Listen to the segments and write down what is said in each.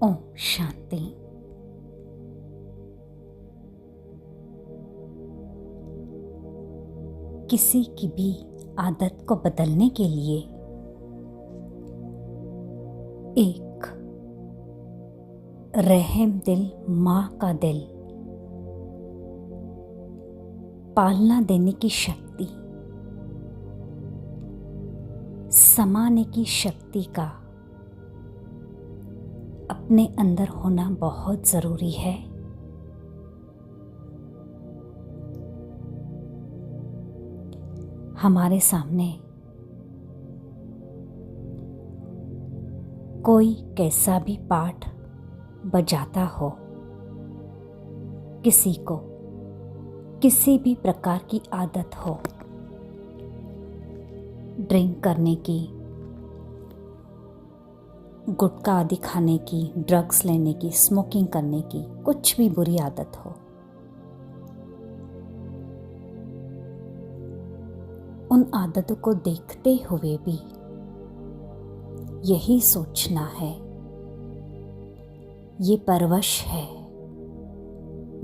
ओम शांति। किसी की भी आदत को बदलने के लिए एक रहम दिल माँ का दिल, पालना देने की शक्ति, समाने की शक्ति का अपने अंदर होना बहुत ज़रूरी है। हमारे सामने कोई कैसा भी पाठ बजाता हो, किसी को किसी भी प्रकार की आदत हो, ड्रिंक करने की, गुटखा आदि खाने की, ड्रग्स लेने की, स्मोकिंग करने की, कुछ भी बुरी आदत हो, उन आदतों को देखते हुए भी यही सोचना है, ये परवश है,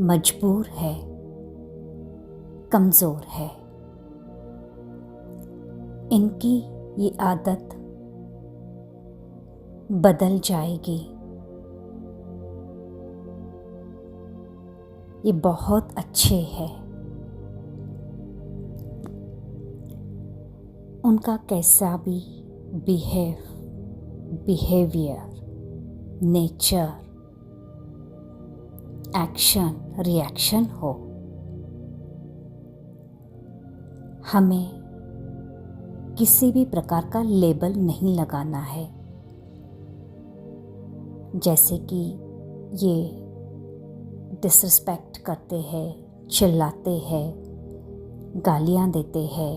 मजबूर है, कमज़ोर है। इनकी ये आदत बदल जाएगी। ये बहुत अच्छे हैं। उनका कैसा भी बिहेवियर, नेचर, एक्शन, रिएक्शन हो, हमें किसी भी प्रकार का लेबल नहीं लगाना है। जैसे कि ये डिसरिस्पेक्ट करते हैं, चिल्लाते हैं, गालियाँ देते हैं,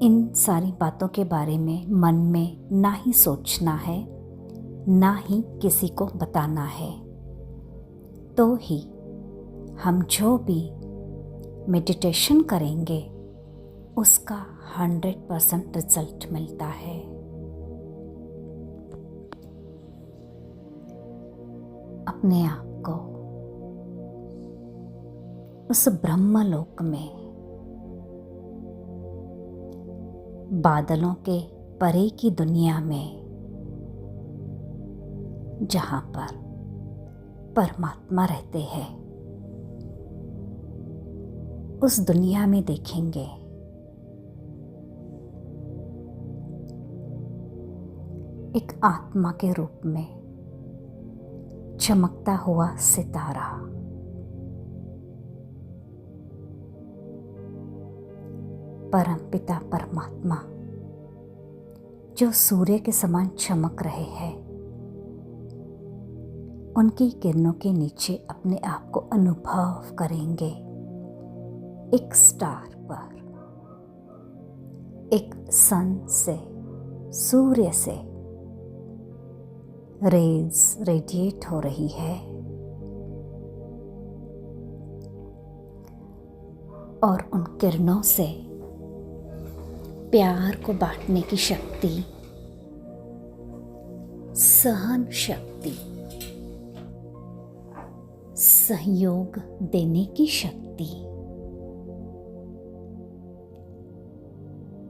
इन सारी बातों के बारे में मन में ना ही सोचना है, ना ही किसी को बताना है। तो ही हम जो भी मेडिटेशन करेंगे उसका 100% रिजल्ट मिलता है। अपने आप को उस ब्रह्मलोक में, बादलों के परे की दुनिया में, जहाँ पर परमात्मा रहते हैं, उस दुनिया में देखेंगे। एक आत्मा के रूप में चमकता हुआ सितारा, परमपिता परमात्मा जो सूर्य के समान चमक रहे हैं, उनकी किरणों के नीचे अपने आप को अनुभव करेंगे। एक स्टार पर, एक सन से, सूर्य से रेज रेडिएट हो रही है और उन किरणों से प्यार को बांटने की शक्ति, सहन शक्ति, सहयोग देने की शक्ति,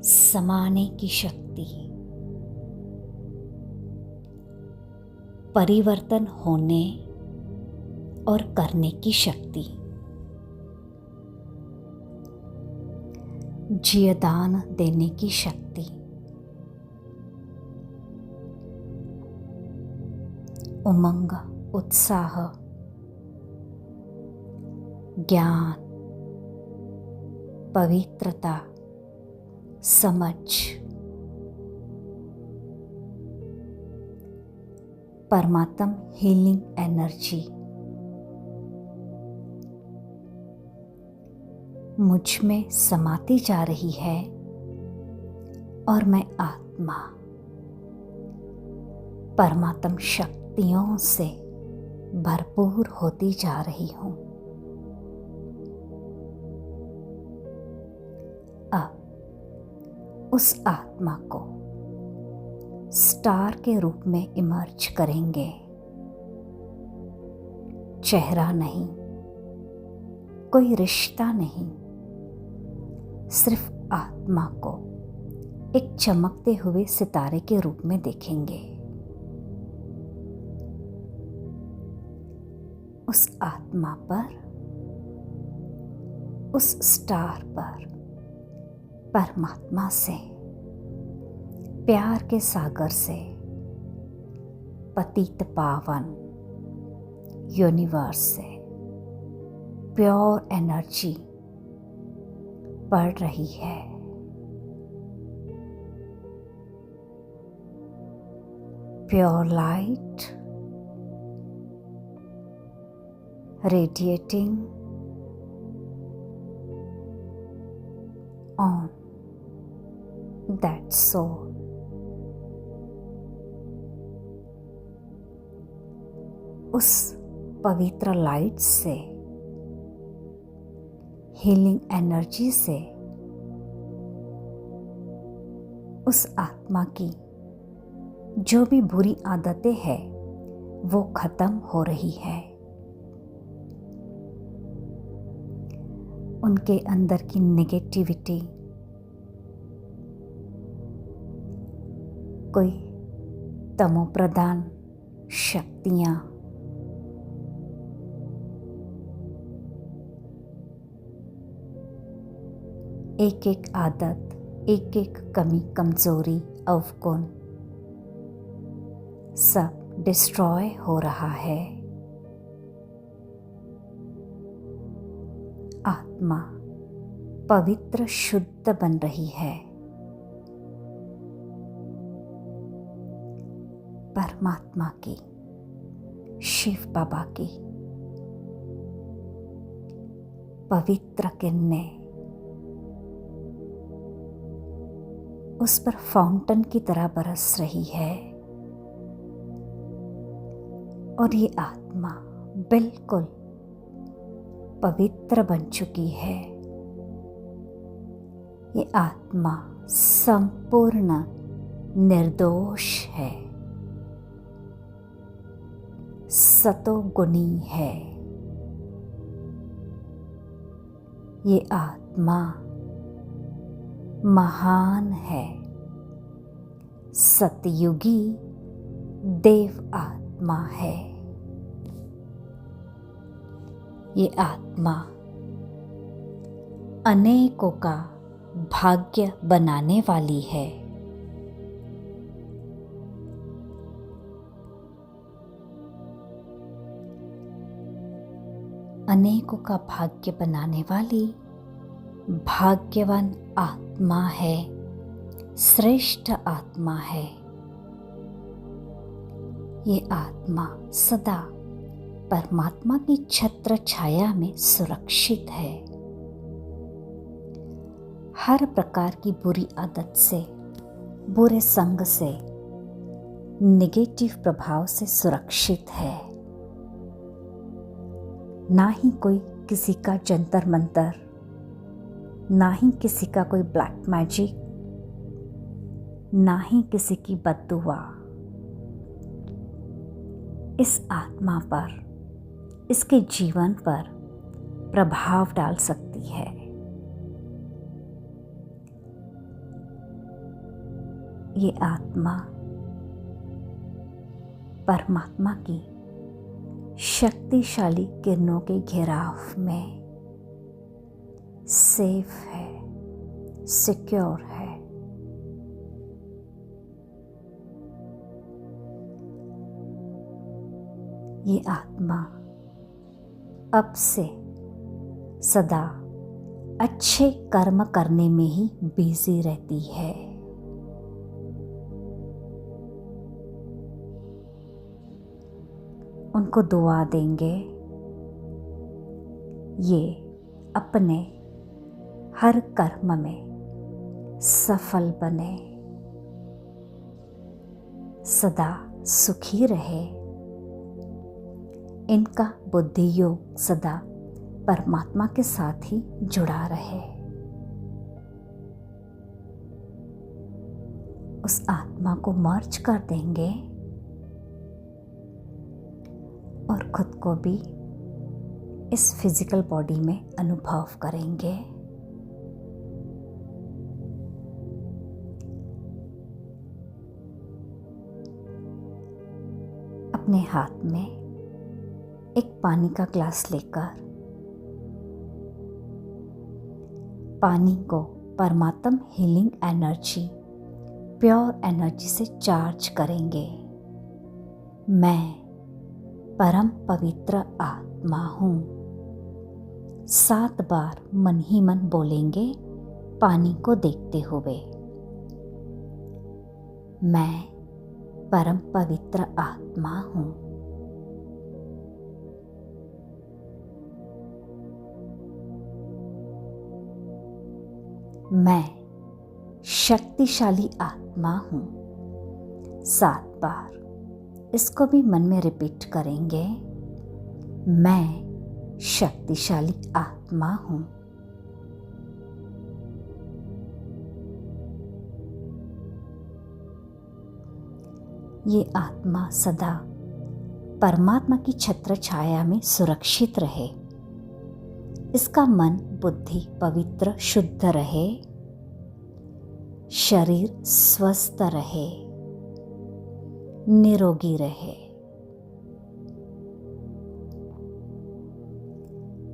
समाने की शक्ति, परिवर्तन होने और करने की शक्ति, जीवदान देने की शक्ति, उमंग, उत्साह, ज्ञान, पवित्रता, समझ, परमात्म हीलिंग एनर्जी मुझ में समाती जा रही है और मैं आत्मा परमात्म शक्तियों से भरपूर होती जा रही हूँ। अब उस आत्मा को स्टार के रूप में इमर्ज करेंगे। चेहरा नहीं, कोई रिश्ता नहीं, सिर्फ आत्मा को एक चमकते हुए सितारे के रूप में देखेंगे। उस आत्मा पर, उस स्टार पर परमात्मा से, प्यार के सागर से, पतित पावन यूनिवर्स से प्योर एनर्जी बढ़ रही है। Pure light radiating on that soul. उस पवित्र लाइट से, हीलिंग एनर्जी से उस आत्मा की जो भी बुरी आदतें हैं वो खत्म हो रही है। उनके अंदर की नेगेटिविटी, कोई तमोप्रधान शक्तियां, एक एक आदत, एक एक कमी, कमजोरी, अवगुण सब डिस्ट्रॉय हो रहा है। आत्मा पवित्र शुद्ध बन रही है। परमात्मा की, शिव बाबा की पवित्र किरणें उस पर फाउंटेन की तरह बरस रही है और ये आत्मा बिल्कुल पवित्र बन चुकी है। ये आत्मा संपूर्ण निर्दोष है, सतोगुणी है। ये आत्मा महान है, सतयुगी देव आत्मा है। ये आत्मा अनेकों का भाग्य बनाने वाली है। अनेकों का भाग्य बनाने वाली भाग्यवान आत्मा है, श्रेष्ठ आत्मा है। ये आत्मा सदा परमात्मा की छत्र छाया में सुरक्षित है। हर प्रकार की बुरी आदत से, बुरे संग से, नेगेटिव प्रभाव से सुरक्षित है। ना ही कोई किसी का जंतर मंतर, ना ही किसी का कोई ब्लैक मैजिक, ना ही किसी की बद्दुआ इस आत्मा पर, इसके जीवन पर प्रभाव डाल सकती है। ये आत्मा परमात्मा की शक्तिशाली किरणों के घेराव में सेफ है, सिक्योर है। ये आत्मा अब से सदा अच्छे कर्म करने में ही बिजी रहती है। उनको दुआ देंगे ये अपने हर कर्म में सफल बने, सदा सुखी रहे। इनका बुद्धि योग सदा परमात्मा के साथ ही जुड़ा रहे। उस आत्मा को मर्ज कर देंगे और खुद को भी इस फिजिकल बॉडी में अनुभव करेंगे। अपने हाथ में एक पानी का ग्लास लेकर पानी को परमात्म हीलिंग एनर्जी, प्योर एनर्जी से चार्ज करेंगे। मैं परम पवित्र आत्मा हूँ। 7 बार मन ही मन बोलेंगे पानी को देखते हुए। मैं परम पवित्र आत्मा हूँ। मैं शक्तिशाली आत्मा हूँ। 7 बार इसको भी मन में रिपीट करेंगे। मैं शक्तिशाली आत्मा हूँ। ये आत्मा सदा परमात्मा की छत्र छाया में सुरक्षित रहे। इसका मन बुद्धि पवित्र शुद्ध रहे, शरीर स्वस्थ रहे, निरोगी रहे।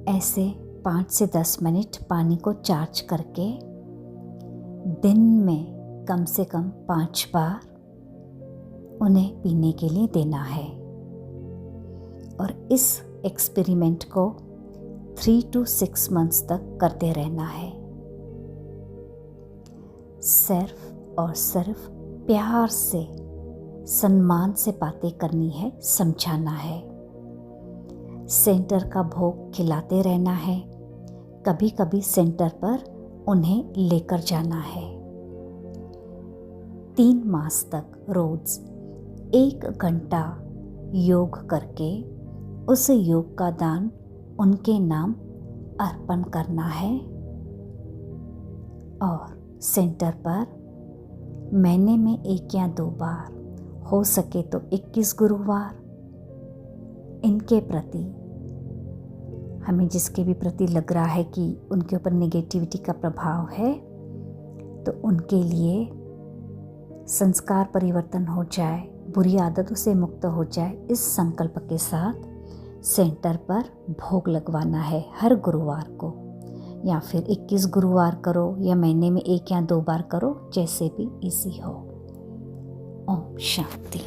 ऐसे 5 से 10 मिनट पानी को चार्ज करके दिन में कम से कम 5 बार उन्हें पीने के लिए देना है। और इस एक्सपेरिमेंट को 3 to 6 मंथ्स तक करते रहना है। सिर्फ और सिर्फ प्यार से, सम्मान से बातें करनी है, समझाना है। सेंटर का भोग खिलाते रहना है। कभी कभी सेंटर पर उन्हें लेकर जाना है। 3 मास तक रोज 1 घंटा योग करके उस योग का दान उनके नाम अर्पण करना है। और सेंटर पर महीने में 1 या 2 बार, हो सके तो 21 गुरुवार, इनके प्रति, हमें जिसके भी प्रति लग रहा है कि उनके ऊपर नेगेटिविटी का प्रभाव है, तो उनके लिए संस्कार परिवर्तन हो जाए, बुरी आदतों से मुक्त हो जाए, इस संकल्प के साथ सेंटर पर भोग लगवाना है हर गुरुवार को। या फिर 21 गुरुवार करो या महीने में 1 या 2 बार करो, जैसे भी इजी हो। ओम शांति।